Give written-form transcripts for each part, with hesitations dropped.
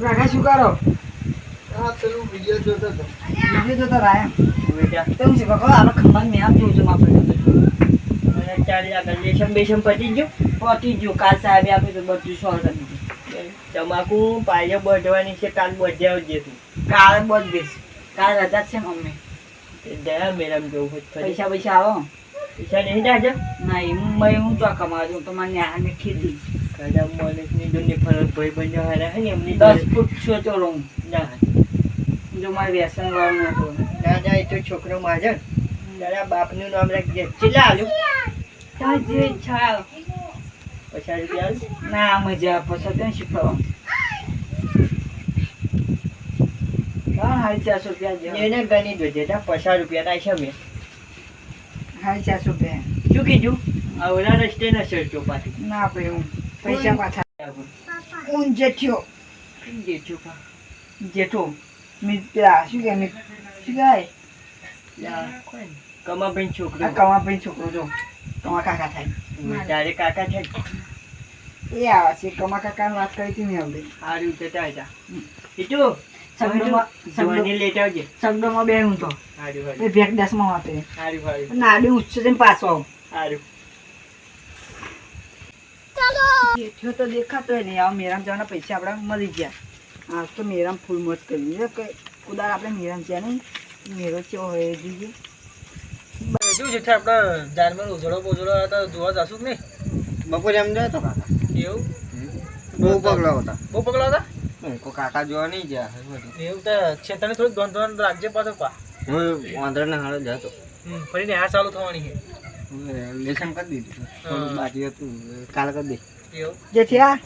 કાકા શું કરો? આ પેલું વિડિયો જોતો હતો. વિડિયો જોતા રહ્યા બેટા કેમ છે કાકા? આપણે ખંભાત મેં આપ જોઉં છું આપણે મને ચાલી આગળ લેશન બેશન પતી ગયું. પતી ગયું. કાલ સાહેબે આપ્યું તો બધું સોલ્વ કરી દીધું. તમાકુ પાયે બધવાની છે. કાલ બધે આવજે તું. કાલે બધ દઈશ. કાલે રજા જ છે મમ્મી. દયા મેરામ જવું હોય તો પૈસા પૈસા આવો પૈસા નહીં જાજે. નહીં મુંબઈ હું તો કમાવું છું તમારે ન્યાહાને ખેતી કદા મોલેસની દુનિયા ફરક ભાઈ બંને હારા હે ને એમની 10 ફૂટ છો ચોલો હું ના જો મારે વ્યસન વાળું નતું. ના ના એ તો છોકરો માજન તારા બાપનું નામ રાખજે. કેટલા આલું? તાજે છાવ 50 રૂપિયા આલું? ના મજા પછી ત્યાં શીખવા હા 400 રૂપિયા જેવા. એને ગણી જોજે તા 50 રૂપિયા થાય છે મેં. હા 400 રૂપિયા શું કીધું? આવડા રસ્તે ન સરતો પાછી. ના ભાઈ હું પૈસા પાછા હું જેઠ્યો જેઠું પા જેઠો મિત્રા શું કે શું કહેવાય? કમાભાઈ છોકરો. આ કમા ભાઈ છોકરો જો કમા કાકા થાય તારે કાકા છે એ આવે છે. કમા કાકાની વાત કરી હતી મેં હવે સારું તો તાજા ઈટુ શબ્દોમાં જોવાની લેતા આવજે. શબ્દોમાં બે હું તો સારું એ સારું ભેગ 10 માં હોતે સારું સારું નાડી ઉચ્ચ જઈને પાછો આવું. સારું જેઠ્યો તો દેખાતો નહીં. આવા મેરામ જવાના પૈસા આપણે મળી ગયા. આજ તો મેરામ ફૂલ મોજ કરી છે કે ઉદાર આપણે મેરામ છે નહીં મેરો કેવો હોય જોઈએ. શું છે આપણે જાનમાં ઉજળો બોજળો હતા જોવા જાશું કે નહીં? બપોરે એમ જાય તો કાકા એવું બહુ પગલા હતા. બહુ પગલા હતા હું કાકા જોવા નહીં ગયા એવું તો છેતાને થોડીક ધોન ધોન રાખજે પાછો પા. હું વાંદરાના હાડે જતો ફરી નિહાર ચાલુ થવાની છે. લેસન કરી દીધું થોડું બાકી હતું કાલ કરી દે. એવું જેઠિયા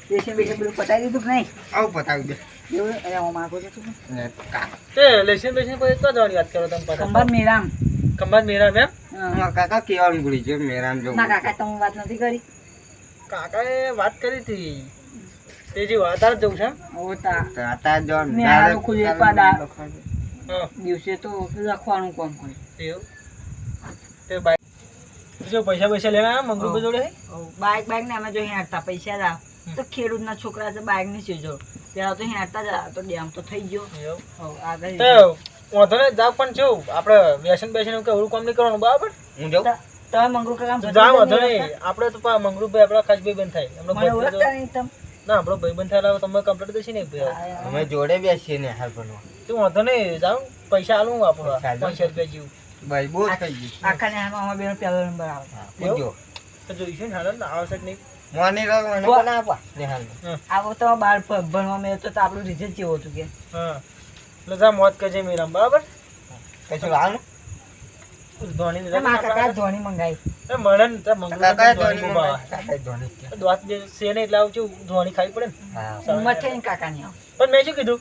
પેશન બેશન બધું પતાવી દીધું કે નહીં? આવું પતાવી દે એવું અરે હું માગો છું ને કાકા તે લેશન બેશન પછી તો જવાની વાત કરો તમે પાછા ખંભાત મેરામ ખંભાત મેરા મેમ અમારા કાકા કેવાનું ભૂલી ગયો મેરામ જવું ના કાકા તમે વાત નથી કરી. કાકાએ વાત કરી હતી તે જે વાત આ જવું છે હોતા તો आता જવાનું મેં હારું ખુલ્લે પાડા હા દિવસે તો લખવાનું કામ હોય. એવું તે બાઈક જો પૈસા પૈસા લેના મંગળુ જોડે બાઈક ને અમે જો હેરતા પૈસા લાવ તો ખેડૂતના છોકરા છે બાઈક ની સીજો પેલા તો હેરતા જ તો ડેમ તો થઈ ગયો. એવું આગળ તો વાંધો ને જાવ પણ છું આપણે વ્યસન બેસન એવું કે એવું કામ નહીં કરવાનું બરાબર. હું જાઉં તમે મંગળુ કામ જાવ વાંધો નહીં આપણે તો મંગળુભાઈ આપણા ખાસ ભાઈ બંધ થાય મને ઓળખતા નહીં તમે. ના આપણો ભાઈ બંધ થાય તમે કમ્પ્લીટ દેશી નહીં ભાઈ અમે જોડે બેસીએ ને હાલ બનવા તું વાંધો નહીં જાવ પૈસા આલું આપણો પૈસા 500 રૂપિયા જેવું ભાઈ બહુ થઈ ગયું આખા ને અમારા બેનો પહેલો નંબર આવે. પૂછજો તો જોઈશું ને હાલ આવશે જ નહીં. મોની રોગ મને પણ આપા નિહાલ આવો તો બાર ભણવા મેં તો આપણું રિઝલ્ટ કેવું હતું કે હા એટલે જા મોત કરજે મેરામ બરાબર. કશું આનું ધોની ને મારા કાકા ધોની મંગાવી. મળે ને મંગળુ કાકા ધોની ધોની બા કાકા ધોની દોત છે ને એટલે આવું છું ધોની ખાવી પડે ને. હા ઉંમર થઈ ને કાકાની આવો. પણ મેં શું કીધું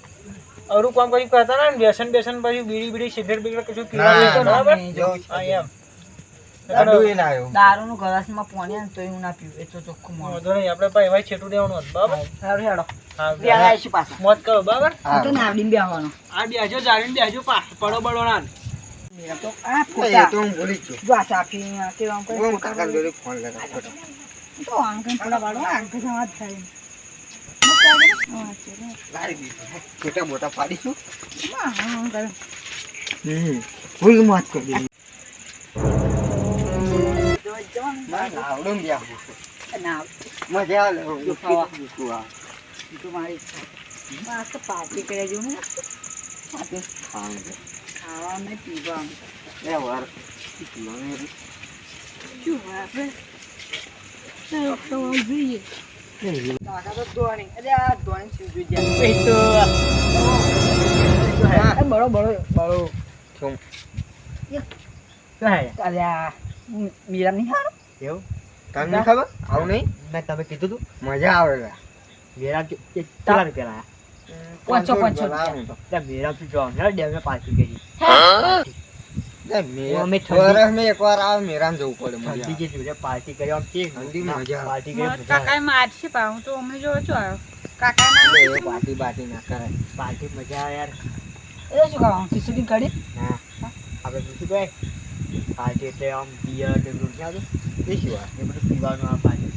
અરું કામ કર્યું કરતા ના ને વ્યસન બેસન પછી બીડી બીડી સિગરેટ બિગરેટ કશું પીવા ના, નહીં ના, બરાબર. નહીં, જવું હા છે એમ લાડુ એ ના આવ્યો દારૂનું ગ્લાસમાં પાણી આવે ને તોય હું ના પીવું. એ તો ચોખ્ખું મોં. વાંધો નહીં આપણે ભાઈ ભાઈ છેટું દેવાનું હતું બરાબર. સારું હેડો હા વેલા આવીશું પાછા. મોત કરો બરાબર. હું તો નાવડીને બેહવાનો. આ બેહજો જાળીને બેહજો પડો બળો ના મેરા તો આ એ ફોટા તો હું ભૂલી જ જો આ સાફી આ કેવા આમ કોઈ હું ફોટા કાકા જોડે ફોન લગાવ ફોટો તો આંકન ફોટા પાડો આંકન સમાજ થાય. મૂક આગળ. હા ચલો. લાવી દીધું છોટા મોટા પાડીશું હા હા કરે. ફૂલ મોત કરી દીધી જો જવાનું. ના આવડું બ્યાહ ના મજા આવે જો ખાવા. ખાવા ઈ તો મારી ઈચ્છા. આ તો પાર્ટી કરે જેવું ને પાર્ટી ખાવા ને પીવા એ વાર શું આપણે ખાવા જોઈએ. કાકા તો ધોણી. અરે આ ધોણી સીધું જાય. એ તો એ બળો બળો બળો. શું અરે આ મીરા નહીં હારો. એવું તમને ખબર આવું નહીં મેં તમે કીધું તું મજા આવે મેરા કેટલા રૂપિયા લાયા? 500 લાવું તો મેરા તું જો ડેમે પાછી કરી અમે વર્ષ મેં એકવાર આવે મેરામ જવું પડે મજા ઠંડી જે જોડે પાર્ટી કરી આમ કે ઠંડી મજા આવે. પાર્ટી કરી કાકા મારશે પાઉં તો અમે જો છો આવ્યો કાકા આવે. એ પાર્ટી બાટી ના કરાય પાર્ટી મજા આવે યાર. એ શું ખાવાનું ખીચડી કઢી. હા આપણે શું કહે પાર્ટી એટલે આમ બિયર ને બધું ક્યાં એ સિવાય એ બધું પીવાનું આ પાર્ટી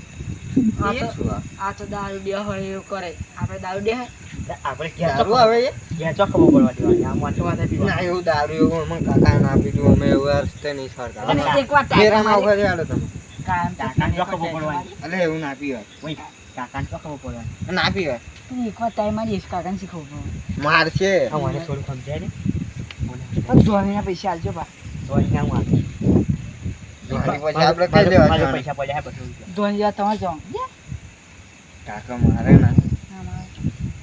આ એ તો શું આ? આ તો દારૂ ડે હોય એવું કરે આપણે દારૂ ડે હોય આપણે ઘેર દારૂ આવે એ? ઘેર ચો ખબર પડવા દેવાની આ મોટો વાત હતી ના એવું દારૂ એવું અમે કાકા ના આપી દીધું અમે એવું રસ્તે નહીં છોડતા અને એકવાર મેરામાં વખતે આડો તમે કાયમ તો કાકાને એકવાર ખબર ટાઈમ પડવાની. અલે એવું ના પીવાય ઓય કાકાને ચો ખબર પડવાની ના પીવાય મારી. એકવાર ટાઈમ મારી કાકાને શીખવવું પડે. મારશે આ મને થોડું સમજાય ને પણ ધોનીના પૈસા આલજો બા. તો અહીંયા હું આપી ધોની પછી આપણે કઈ લેવા મારે જવાનું? પૈસા પડ્યા હે 200 રૂપિયા ધોની જેવા તમારે જાઓ. કાકા મારે ના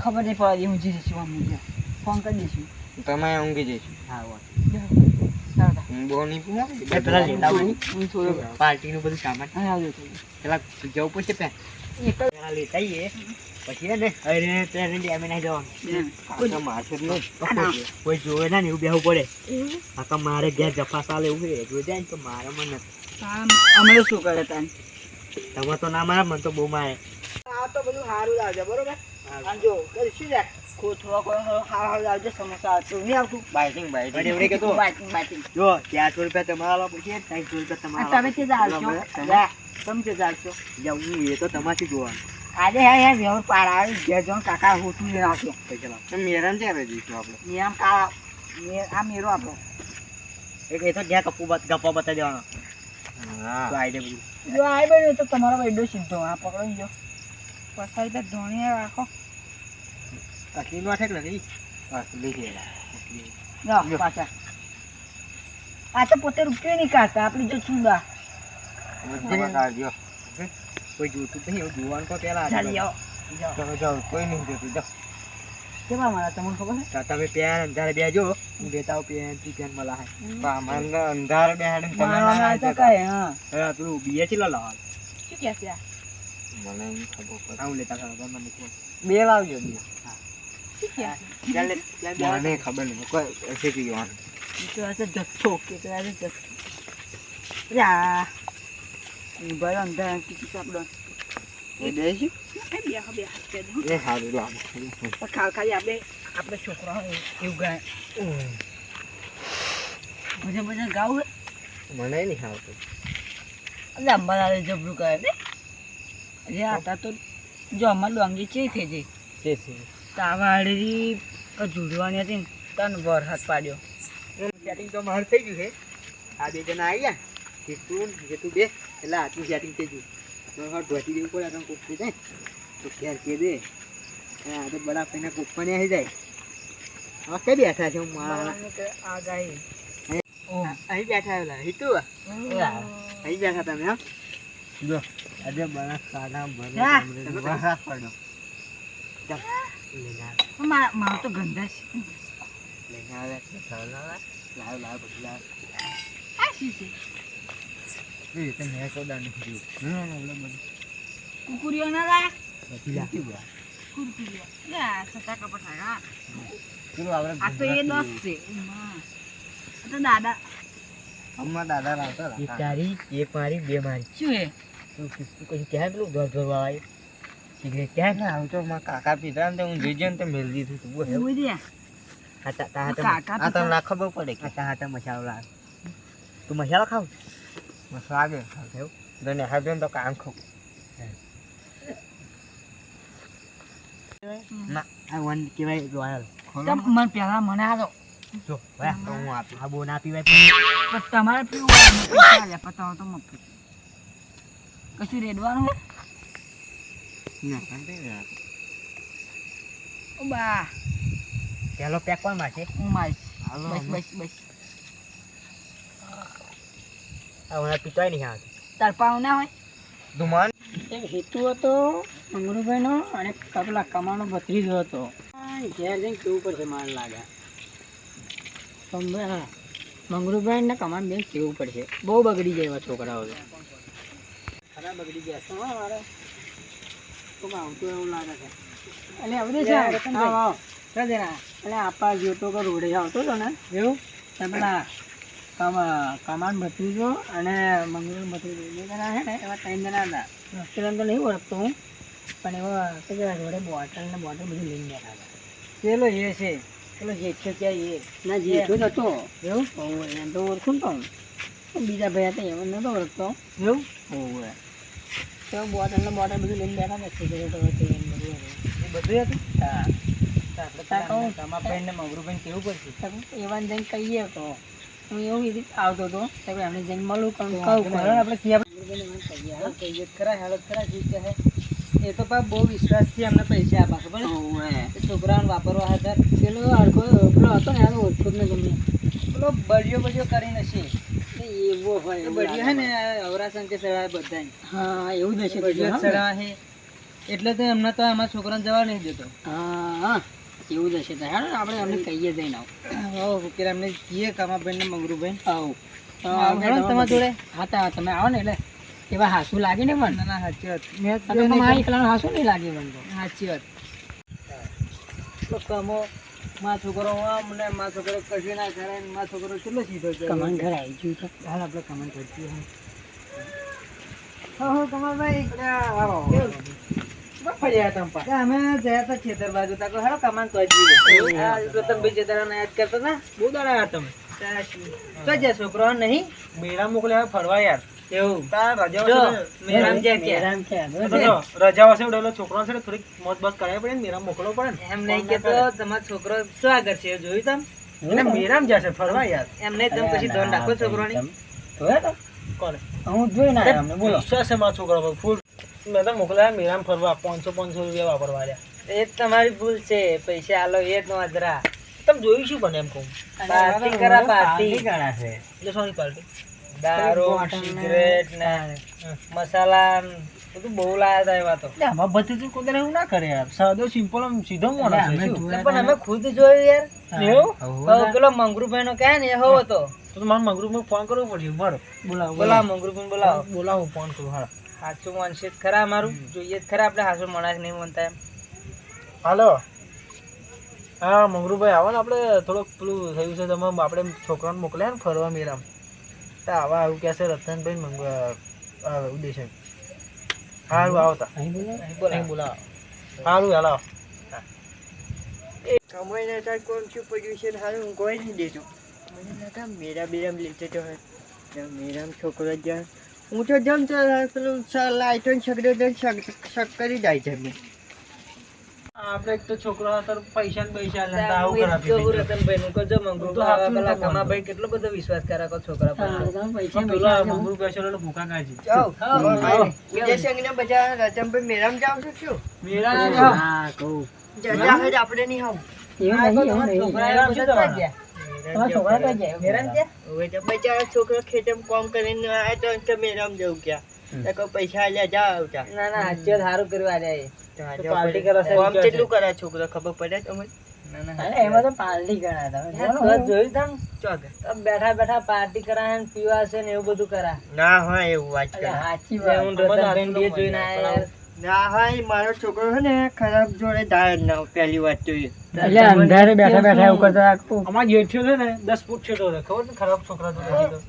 ખબર નહીં પડે હું જી જઈશું આમ ઊંઘી. ફોન કરી દઈશું. તમે ઊંઘી જઈશું હા વાત ચાલો. હું બહુ નહીં પીવા એ પેલા લેતા આવું હું થોડું પાર્ટીનું બધું સામાન અહીં આવજો થોડું. પેલા જવું પડશે પેલા લેતા આવીએ પછી હે ને અરે ટ્રેન ડેમે નહીં જવાનું કાકા મારશે જ નહીં કોઈ જોવે ના ને એવું બેહવું પડે આ તો મારે ઘેર જફા ચાલે એવું છે જોઈ જાય ને તો મારે મને નથી અમે શું કરે તાન તમે તો ના મારે મને તો બહુ મારે આ તો બધું સારું લાવજો બરોબર. અને જો કઈ શું જાય થોડો સારું લાવજો સમોસા તો નહીં આવતું. બાઇટિંગ અરે એવડે કે તો બાઇટિંગ બાઇટિંગ. જો 400 રૂપિયા તમારા પછી 300 રૂપિયા તમારા તમે તે જાળશો. તમે તે જાળશો. જવું એ તો તમારથી જોવાનું આજે હે હે વ્યવહાર પાર આવી ઘેર જવાનું કાકા હોટલું લઈ નાખ્યો. પૈસા લાવો મેરામ ત્યારે જઈશું આપણે નિયમ કાળા આ મેરો આપણો. એક એ તો જ્યાં ગપ્પા બતાવી દેવાનો હા તો આઈ બધું જો આવી બન્યું તો તમારો વેડો સીધો આ પકડી જો પસાઈ તો ધોણી રાખો. અસલી નો ઠેક નથી અસલી છે જાઓ પાછા. આ તો પોતે રૂપિયો નહીં કાઢતા આપણી જો ચૂંદા. તમે કાઢજો કોઈ જોતું નહીં એવું જોવાનું તો પેલા ચાલી આવો. જાઓ. તમે જાઓ કોઈ નહીં જોતું જાઓ કેવા મારા તમને ખબર છે? તમે પેન અંધારે બેજો હું દેતા આવું પેન થી પેન મળા અમારે અંધાર બેહાડીને તમે મારા ના તો જતા. કહે હા. હે પેલું બીએ ચીલા લાવવાનું શું કહે છે આ? મને નહીં ખબર પડે. આવું લેતા ખબર મને કહો બે લાવજો બે શું કહે છે? ચાલ લે ચાલ મને ખબર નહીં કોઈ એસે પીવાનું ઈ તો હશે જથ્થો કે તો હશે જથ્થો. યા ભાઈ અંદર કીધું તો આપણો એ બે છે બે હાથ કે દો. એ સારું લાવો પણ ખાલી આપણે છોકરા હોય એવું ગાય બધા ગાવું મને નહીં આવતું એટલે અંબાલાલે જબરું કહે ને અરે આતા તો જો અમાર ડોંગી ચે થઈ જઈ તે છે તાવાડી જોડવાની હતી ને તન વર હાથ પાડ્યો. સેટિંગ તો મારું થઈ ગયું છે આ બે જણા આવી ગયા તું જે તું બે એટલે આટલું સેટિંગ થઈ ગયું તો ઢોટી દેવું પડે તમે કોક થઈ જાય તો ઘેર કે દે અને આ તો બડા પૈના કોપને આવી જાય હવે કઈ બેઠા છે હું મારા આ ગાય અહીં બેઠા આવેલા હિતુ અહીં બેઠા તમે હા જો આજે બના સાડા હા. ભરે વરસાદ પડ્યો ચાલ લઈને આવે મારો તો ગંધા છે. લઈને આવે લાવ લાવ બધું લાવ આ શું છે? એ તો મેં સોદા નથી પીવું કુકુરીઓ ના લાયા? બધી લાવ કુરકુરીઓ. યા સતા કપટ હા. પેલું આપણે આ તો એ 10 છે. ઉમ્મા. આ તો દાદા અમારા દાદા લાવતા એક હતા તારી એક મારી બે મારી શું હે? તું કઈ ક્યાં પેલું ઘર ઘર વાળા સિગરેટ ક્યાં ના આવું તો મારા કાકા પીતા ને તો હું જોઈ ને તો મેળ દીધું તું બોલ ઉઈ દે. હાટા કાકા આ તો ના ખબર પડે કે હાટા હાટા મસાલો લાવ તું મસાલો ખાવ મસ્ત લાગે એવું તો ને હાથે તો કામ ખાવ ના આ વન કહેવાય રોયલ તમ મને પહેલા મને આલો. જો વાહ તો હું આપી આ બહુ ના પીવાય પણ તમારે પીવું હોય ને પૈસા લે પતાવો તો મફત. કશું રેડવાનું હે? ના કાંઈ નહીં. ઓ બા પેલો પેક કોણ મારશે હું મારીશ. હાલો બસ અમે. બસ બસ. આ વણા પીતોય નહીં આવતું તાર પાવ ના હોય? ધુમાન એક હેતુ હતો મંગરુભાઈનો અને પેલા કમાનો ભત્રીજો હતો ઘેર જઈને કેવું પડશે મારે લાગે હા મંગરુભાઈ ને કમાન બેન કેવું પડશે બહુ બગડી જાય એવા છોકરાઓ તો ખરા બગડી ગયા છે હા મારે તો આવતું એવું લાગે છે અને આવડે છે હા હા એટલે આપા જોતો કે રોડે આવતો હતો ને એવું પેલા કમાન ભત્રીજો અને મંગળ ભત્રીજો બે જણા છે ને એવા 3 જણા હતા રસ્તે તો નહીં ઓળખતો હું પણ એવા કે જોડે બોટલ ને બોટલ બધું લઈને બેઠા હતા પેલો એ છે પેલો જેઠો ત્યાં એ ના જેઠો જ હતો એવું એમ તો ઓળખું ને તો હું બીજા ભાઈ હતા એમ નતો ઓળખતો એવું તો બોટલ ને બોટલ બધું લઈને બેઠા ને સિગરેટ બધું હતું હા કમાભાઈને મગરુભાઈને કેવું પડશે એવાને જઈને કહીએ તો હું એવું રીતે આવતો હતો તો એમને જઈને મળું કહું આપણે કહીએ ખરા હાલત ખરા જી કહે એ તો પા બહુ વિશ્વાસથી અમને પૈસા આપા ખબર છે? છોકરાઓને વાપરવા હતા પેલો હરખો પેલો હતો ને એનો ઓળખો જ ને ગમે પેલો બળિયો બળિયો કરીને છે એવો હોય એ એવું બળિયો હે લાગે. ને અવરાસન કે સડાય બધાને હા એવું જ હશે બળિયો હા સડાવા છે એટલે તો એમને તો અમારા છોકરાને જવા નહીં દેતો હા એવું જ હશે તો હેડો ને આપણે અમને કહીએ જઈને આવો પેલા એમને કહીએ કમાભાઈને મગરુભાઈ આવો તમારા જોડે હા તા તમે આવો ને એટલે એવા હાસું લાગે ને મને ના સાચી વાત મારા એકલાનું હાસું નહીં લાગે મને તો સાચી વાત તો કમો મારા છોકરો આમ ને મારા છોકરો કશું ના કરે ને મારા છોકરો કેટલો સીધો છે કમાન ઘર આવી ગયું તો હાલ આપણે કમેન્ટ કરશું હા કમલભાઈ આવો ફર્યા તમે અમે ગયા હતા ખેતર બાજુ તા હેડો કમાન તો રતનભાઈ જેદારાને યાદ કરતા હતા બહુ દાડા આવ્યા તમે તો જ્યાં છોકરો નહીં મેળા મોકલ્યા ફરવા યાર એવું મેરામ જ્યાં ક્યાં રજાઓ છે એટલે છોકરો છે થોડીક મોજ બસ કરાવી પડે ને મેરામ મોકલવો પડે ને એમ નહીં કે તો તમારો છોકરો શું આગળ છે જોયું તમે એટલે મેરામ જશે ફરવા યાર એમ નહીં તમે પછી ધોન રાખો છોકરોની કોને હું જોઈ ના આવ્યો અમને બોલો વિશ્વાસ છે મારા છોકરા પર ફૂલ મેં તો મોકલાયા મેરામ ફરવા 500 રૂપિયા વાપરવા રહ્યા એ જ તમારી ભૂલ છે પૈસા આલો એ જ નો અધરા તમે જોયું શું પણ એમ કહું પાર્ટી કરા પાર્ટી એટલે સોની પાર્ટી દારૂ સિગરેટ ને મસાલા ને બધું બહુ લાયા હતા એવા તો આમાં ભત્રીજું કોઈ એવું ના કરે યાર સાદો સિમ્પલ આમ સીધો માણસ છે શું? પણ અમે ખુદ જોયું યાર એવું હવે પેલો મંગરુભાઈ નો કહે ને એ હોવો તો તો મારે મગરૂપમાં ફોન કરવો પડશે મારો બોલાવો મંગરુભાઈ બોલાવો બોલાવો ફોન કરું હા સાચું માનશે જ ખરા અમારું જોઈએ જ ખરા આપણે સાચું માણસ નહીં બનતા એમ હાલો હા મંગરુભાઈ આવો ને આપણે થોડુંક પેલું થયું છે તમે આપણે છોકરાને મોકલ્યા ને ફરવા મેરામ તો આવા આવું કહેશે રતનભાઈ ઉદ્દેશ સારું આવતા અહીં બોલાવો સારું હાલો કમાઈને તાર કોણ શું પડ્યું છે હાલ હું કોઈ નહીં દેતો મને લાગે મેરા બેરામ લેતો તો મેરામ છોકરો જ્યાં હું તો જમ તો પેલું લાઈટો છકડો શક કરી જાય છે આપણે એક તો છોકરો હતા પૈસા ને પૈસા હું એ જ કહું રતનભાઈ નું કહો જો મંગરુભાઈ પેલા કમાભાઈ કેટલો બધો વિશ્વાસ કરે કો છોકરા પર મંગરૂ પૈસા ભૂખા કાઢી ઉદયશંકને બધા રતનભાઈ મેરામ જાવ છો શું હા કહું જજા હજ આપણે નહીં આવું એવું નહીં તમારા છોકરા તો જાય મેરામ ક્યાં હવે તો બચારા છોકરો ખેતમ કામ કરીને આવ્યો તો મેરામ જવું ક્યાં તો કોઈ પૈસા લે જા આવતા ના ના સાચું હારું કર્યું આજે પાર્ટી કરે છે કામ કેટલું કરે છોકરો ખબર પડે તમને ના ના અરે એમાં તો પાલટી ગણા તમે જોયું તમે ચોક બેઠા બેઠા પાર્ટી કરાય ને પીવા છે ને એવું બધું કરા ના હોય એવું વાત કરે સાચી એટલે હું રતનભાઈ બે જોઈને આયા યાર ના હોય મારો છોકરો છે ને ખરાબ જોડે દાળ જ ના પહેલી વાત તો એ એટલે અંધારે બેઠા બેઠા એવું કરતા અમારા જેઠિયો છે ને 10 ફૂટ છેટો છે ખબર છે ખરાબ છોકરા તો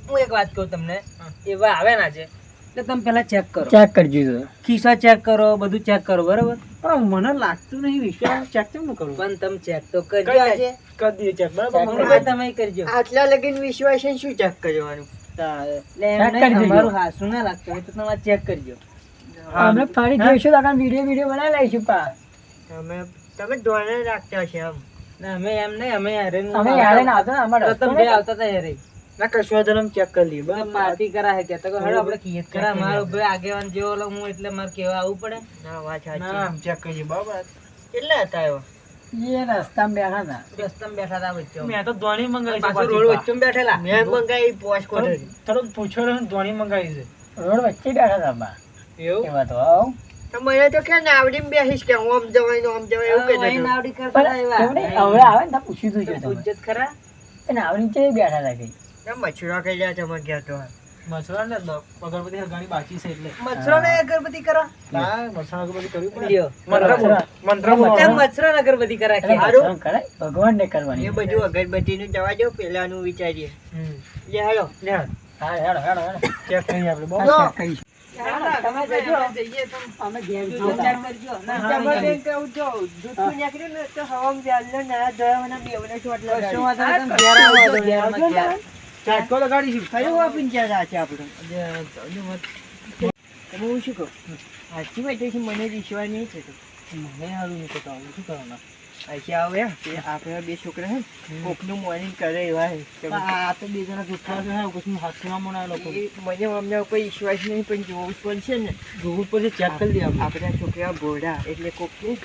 હું એક વાત કહું તમને એવા આવે ના છે એટલે તમે પેલા ચેક કરો ચેક કરજો તો ખિસ્સા ચેક કરો બધું ચેક કરો બરાબર પણ મને લાગતું નહીં વિશ્વાસ ચેક કેમ ન કરું પણ તમે ચેક તો કરજો આજે કરી દઈએ ચેક બરાબર મંગળવાર તમે કરજો આટલા લગીન વિશ્વાસ છે શું ચેક કરવાનું એટલે એમ check નહીં, કરી દેજો. અમારું હાસું ના લાગતું હોય તો તમારે ચેક કરજો અમે ફરી જોઈશું તો વિડીયો બનાવી લઈશું પા તમે ધોરણે રાખતા છે આમ ના અમે એમ નહીં અમે હેરે અમે યારે ના આવતા ને અમારે રતનભાઈ આવતા હતા હેરે ના કશું વાંધો નહીં, ચેક કરી લઈએ બરાબર પાર્ટી કરા હે કે તો હેડો આપણે કીએ કરા મારો ભાઈ આગેવાન જેવો લો હું એટલે મારે કેવા આવવું પડે ના વાત સાચી ના ચેક કરીએ બરાબર કેટલા હતા એવો એ રસ્તામાં બેઠા હતા રસ્તામાં બેઠા હતા વચ્ચે મેં તો ધોણી મંગાવી છે પાછું રોડ વચ્ચે બેઠેલા મેં મંગાવી પોસ્ટ કોટર તરત પૂછ્યો ને ધોણી મંગાવી છે રોડ વચ્ચે બેઠા હતા બા એવું એવા તો આવ તો મને તો કે નાવડીમાં બેસીશ કે આમ જવાય ને આમ જવાય એવું વહી કહેતા નાવડી કરતા હતા એવા. એવું નહીં, હવે આવે ને તો પૂછી દઉં છું પૂછજો જ ખરા તમે આવડી ચે બેઠા હતા કઈ હતા મચ્છરા કઈ જાય તમે ગયા તો મસરા ને અગરબત્તી હરગાણી બાકી છે એટલે મચ્છરો ને અગરબત્તી કરા ના મસરા અગરબત્તી કરવી પડે લ્યો મંત્ર એમ મચ્છરો ને અગરબત્તી કરા કે સારું કરાય ભગવાન ને કરવાની એ બધું અગરબત્તીનું જવા દો પેલાનું વિચારીએ લે હાલો હા હેડો હેડો હેડો ચેક કરીએ આપણે બહુ હા, check કરીશું. તમે જજો જઈએ તો અમે ઘેર ચેક જઈએ. કરજો ના તમારે બેન કહું જો દૂધનું નીકળ્યું ને તો હવામાં વ્યાજનો ના ધોવાના બેવને ચોટ કશું લગાડી વાંધો નહીં, તમે ઘેર આવો તો ઘેરમાં ઘેર. ચાટકો લગાડીશું કયું વાપીને જ્યાં છે આપણું તમે હું શું કહું સાચી વાત છે મને વિશ્વાસ નહીં થતો મને સારું નહીં થતું આવું શું કરવાના આજે આવે તે આપણા બે છોકરા હે કોકનું મોર્નિંગ કરે એવા હે આ તો બે જણા જૂઠા છે પછી હાથમાં મને લોકો મને અમને કોઈ વિશ્વાસ નહીં પણ જોવું જ પડશે ને જોવું પછી ચેક કરી દઈએ આપણે આપણા છોકરા ભોળા એટલે કોક ને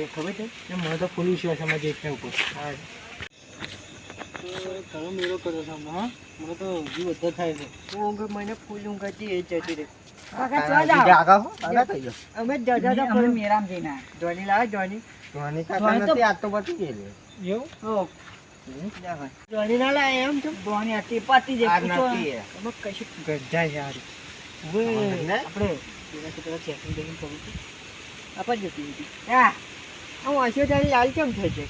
ખબર છે મને તો ફૂલ વિશ્વાસ એમાં જે ઉપર હા ઘણો મેળો કર્યો છે હમણાં હા મને તો હજી વધારે થાય છે ઊંઘ મને ફૂલ ઊંઘ હતી એ જતી રહી કાકા ચો જાઓ. આગા હો આગા થઈ ગયો અમે દાદા અમે પણ મેરામ જઈને આયા. ધોની લાવે ધોની ધોની ધોની તો- નથી આ તો બચી ગયેલી એવું હો, ધોની ના લાવે એમ તો ધોની હતી, પાતી જાય, આ પૂછો. નથી એમાં કશું ગંધા યાર ને આપણે પેલા પેલા ચેકિંગ બેકિંગ કરું છું આપણે જતી હતી હા, હું વાંચ્યો ત્યારે લાલ કેમ થઈ છે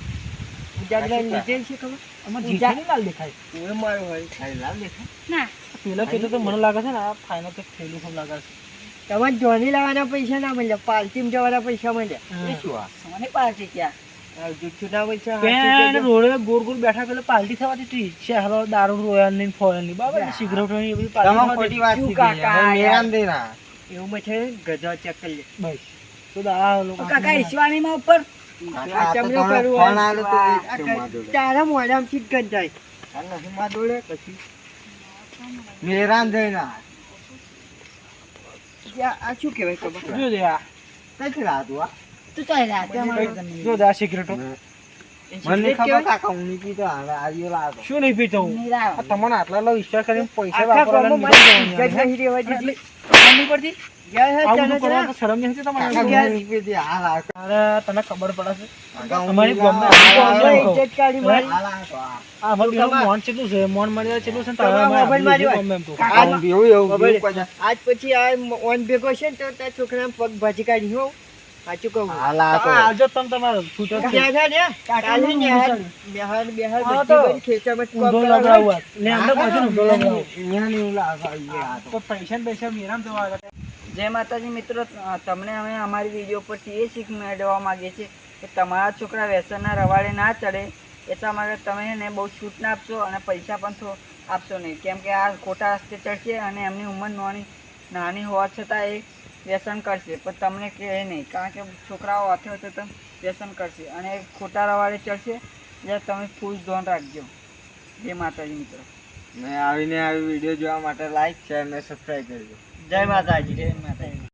ઉજાગરા લીધેલ છે ખબર આમાં જીજાની લાલ દેખાય હું મારો હોય ખાલી લાલ દેખાય ના પેલા કેટલું તો મને લાગે છે ને આ ફાઇનલ કંઈક થયેલું છે લાગે છે તમારે ધોની લાવવાના પૈસા ના મળ્યા પાલટીમાં જવાના પૈસા મળ્યા એ શું આ સોની પાર્ટી ક્યાં? જુઠ્ઠું ના પૈસા પેન રોડે ગોળ ગોળ બેઠા પેલા પાલટી થવાથી તું શહેરો દારૂ રોયલ ની ફોરેન ની બરાબર સિગરેટ ની એ બધી તમે પાલટી ખોટી વાત શું કીધી કાકા હવે મેરામ દેના એવું મેં છે ગધા ચેક કરી લે બસ તો આ લોકો ઓ કાકા ઈશ્વાણીમાં ઉપર કાકા, આ તો ચમનો તમે કરવો ફોન હોય. આલો તો એ આ જ છે માધુડે. તારા મોઢામાંથી જ ગંધાય આ નથી માધુડે, પછી મેરામ દેના આ શું કહેવાય ખબર જો દે આ કઈથી રાતું આ તું ચાલ રાતે અમારે જમીન. જો દે આ સિગરેટો મને સિગરેટ ખબર કહેવાય? કાકા હું નહીં પીતો હવે આર્યો લાવતો શું નહીં પીતો હું નહીં લાવ. આ તમને આટલા આટલા વિશ્વાસ કરીને પૈસા આખા વાપરવાના ગામમાં નીકળી મારી જવાની ઇજ્જત એટલે નહીં રહેવા દીધી. ખબર નહીં પડતી ગયા હે આવું તને બધું કરવા ત્યાં? તો શરમ નહીં હતી કાકા તમારે હું નહીં પીતી આ લાવ અરે તને ખબર પડે છે કાકા હું અમારી નહીં લાવતો. ગામમાં- ગામમાં કહું. ઇજ્જત કાઢી મારી. આ લાવતો, આ. આ અમારું તમારે- બેનું મોન કેટલું છે મોન મર્યાદા કેટલું છે ને તમારે તારા મોબાઈલ માર્યો હોય. ગમે એમ તું. કાકા હું બીવું એવું ખબર બીવું કોઈ જા- આજ પછી આ ઓન ભેગો છે ને તો તારા છોકરાને પગ ભાજી કાઢી હો સાચું કહું આ લાવતો. આ આવજો તમે તમારો છૂટો છે. ત્યાં જા ને કાલે નું નિહાળ ઊંધું બિહાર બિહાર હા બધી તો. બધી ખેતરમાં જ ઊંધો કોમ લગાવું કરાવવાનું. આ. લે આમને પાછું ઊંધો લગાવું. અહીંયા નહીં એવું લાવતો, અહીંયા લાવતો. તો પૈસા ને પૈસા મેરામ જવા આગળ. જય માતાજી મિત્રો, તમને અમે અમારી વિડીયો પરથી એ શીખ મેળવવા માંગીએ છીએ કે તમારા છોકરા વ્યસનના રવાડે ના ચડે એટલા માટે તમે એને બહુ છૂટ ના આપશો અને પૈસા પણ આપશો નહીં, કેમ કે આ ખોટા રસ્તે ચડશે અને એમની ઉંમર નાની હોવા છતાં એ વ્યસન કરશે પણ તમને કહે નહીં, કારણ કે છોકરાઓ હાથે હાથે તમે વ્યસન કરશે અને એ ખોટા રવાડે ચડશે એટલે તમે ફૂલ ધ્યાન રાખજો. જય માતાજી મિત્રો. ને આવીને આવી વિડીયો જોવા માટે લાઈક શેર ને સબસ્ક્રાઈબ કરજો. જય માતાજી. જય માતાજી.